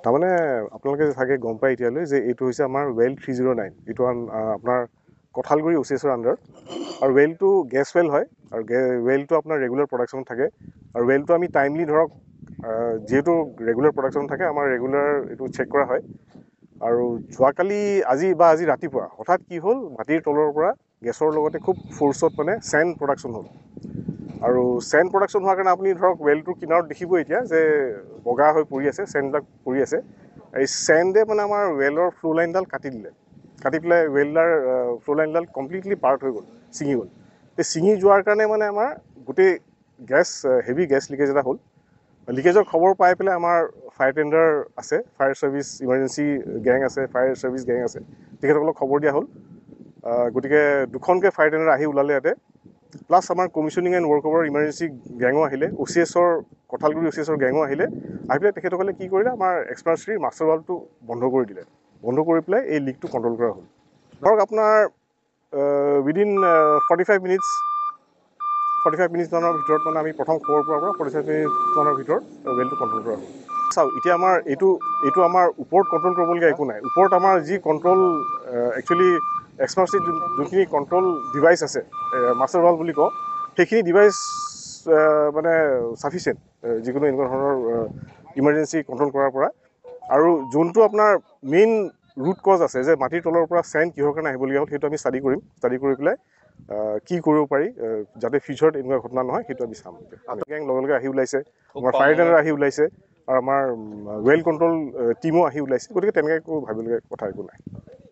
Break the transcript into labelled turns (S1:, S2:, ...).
S1: তাৰমানে আপোনালোকে চাগে গম পায় এতিয়ালৈ যে এইটো হৈছে আমাৰ ৱেল 309 এইটো আপোনাৰ কঁঠালগুৰি OCSৰ আণ্ডাৰ আৰু ৱেলটো গেছ ৱেল হয় আৰু ৱেলটো আপোনাৰ ৰেগুলাৰ প্ৰডাকশ্যন থাকে আৰু ৱেলটো আমি টাইমলি ধৰক যেহেতু ৰেগুলাৰ প্ৰডাকশ্যন থাকে আমাৰ ৰেগুলাৰ এইটো চেক কৰা হয় আৰু যোৱাকালি আজি ৰাতিপুৱা হঠাৎ কি হ'ল মাটিৰ তলৰ পৰা গেছৰ লগতে খুব ফ'ৰ্চত মানে চেণ্ড প্ৰডাকশ্যন হ'ল আৰু চেণ্ড প্ৰডাকশ্যন হোৱাৰ কাৰণে আপুনি ধৰক ৱেলটোৰ কিনাৰত দেখিব এতিয়া যে বগা হৈ পৰি আছে চেণ্ডবিলাক পৰি আছে এই চেণ্ডে মানে আমাৰ ৱেলৰ ফ্ল' লাইনডাল কাটি দিলে কাটি পেলাই ৱেলডাৰ ফ্ল' লাইনডাল কমপ্লিটলি পাৰ্ট হৈ গ'ল ছিঙি গ'ল এই ছিঙি যোৱাৰ কাৰণে মানে আমাৰ গোটেই হেভি গেছ লিকেজ এটা হ'ল লিকেজৰ খবৰ পাই পেলাই আমাৰ ফায়াৰ টেণ্ডাৰ আছে ফায়াৰ ছাৰ্ভিচ ইমাৰ্জেঞ্চি গেং আছে ফায়াৰ ছাৰ্ভিচ গেং আছে তেখেতসকলক খবৰ দিয়া হ'ল গতিকে দুখনকৈ ফায়াৰ টেণ্ডাৰ আহি ওলালে ইয়াতে প্লাছ আমাৰ কমিশ্যনিং এণ্ড ৱৰ্কঅভাৰ ইমাৰ্জেঞ্চি গেঙো আহিলে OCSৰ কঁঠালগুৰি OCSৰ গেঙো আহিলে আহি পেলাই তেখেতসকলে কি কৰিলে আমাৰ এক্সপাৰ্টছ্ৰীৰ মাষ্টাৰ ভাল্ভটো বন্ধ কৰি দিলে বন্ধ কৰি পেলাই এই লিকটো কণ্ট্ৰল কৰা হ'ল ধৰক আপোনাৰ উইদিন 45 মিনিটমানৰ ভিতৰত মানে আমি প্ৰথম খবৰ পোৱাৰ পৰা 45 মিনিটমানৰ ভিতৰত ৱেলটো কণ্ট্ৰল কৰা হ'ল চাওক এতিয়া আমাৰ এইটো আমাৰ ওপৰত কণ্ট্ৰল কৰিবলগীয়া একো নাই ওপৰত আমাৰ যি কণ্ট্ৰল একচুৱেলি এক্সপাৰ্টছ্ৰীত যোনখিনি কণ্ট্ৰল ডিভাইচ আছে মাষ্টাৰ ভাল্ভ বুলি কওঁ সেইখিনি ডিভাইচ মানে চাফিচিয়েণ্ট যিকোনো এনেকুৱা ধৰণৰ ইমাৰ্জেঞ্চি কণ্ট্ৰল কৰাৰ পৰা আৰু যোনটো আপোনাৰ মেইন ৰুট কজ আছে যে মাটিৰ তলৰ পৰা চেণ্ড কিহৰ কাৰণে আহিবলগীয়া হ'ল সেইটো আমি ষ্টাডি কৰিম ষ্টাডি কৰি পেলাই কি কৰিব পাৰি যাতে ফিউচাৰত এনেকুৱা ঘটনা নহয় সেইটো আমি চাম গেং লগে আহি ওলাইছে আমাৰ ফায়াৰ টেণ্ডাৰ আহি ওলাইছে আৰু আমাৰ ৱেল কণ্ট্ৰল টীমো আহি ওলাইছে গতিকে তেনেকৈ একো ভাবিবলগীয়া কথা একো নাই